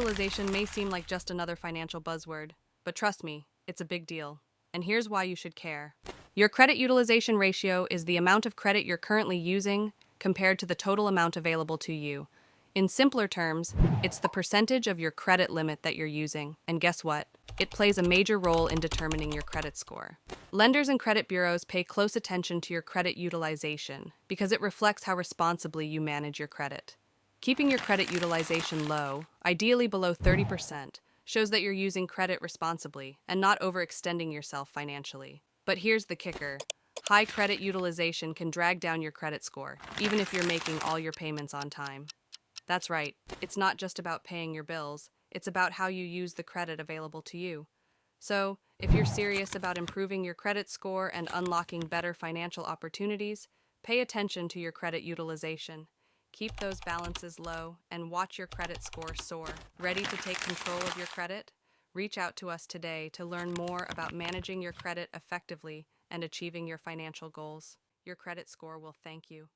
utilization may seem like just another financial buzzword, but trust me, it's a big deal. And here's why you should care. Your credit utilization ratio is the amount of credit you're currently using compared to the total amount available to you. In simpler terms, it's the percentage of your credit limit that you're using. And guess what? It plays a major role in determining your credit score. Lenders and credit bureaus pay close attention to your credit utilization because it reflects how responsibly you manage your credit. Keeping your credit utilization low, ideally below 30%, shows that you're using credit responsibly and not overextending yourself financially. But here's the kicker. High credit utilization can drag down your credit score, even if you're making all your payments on time. That's right, it's not just about paying your bills, it's about how you use the credit available to you. So, if you're serious about improving your credit score and unlocking better financial opportunities, pay attention to your credit utilization. Keep those balances low and watch your credit score soar. Ready to take control of your credit? Reach out to us today to learn more about managing your credit effectively and achieving your financial goals. Your credit score will thank you.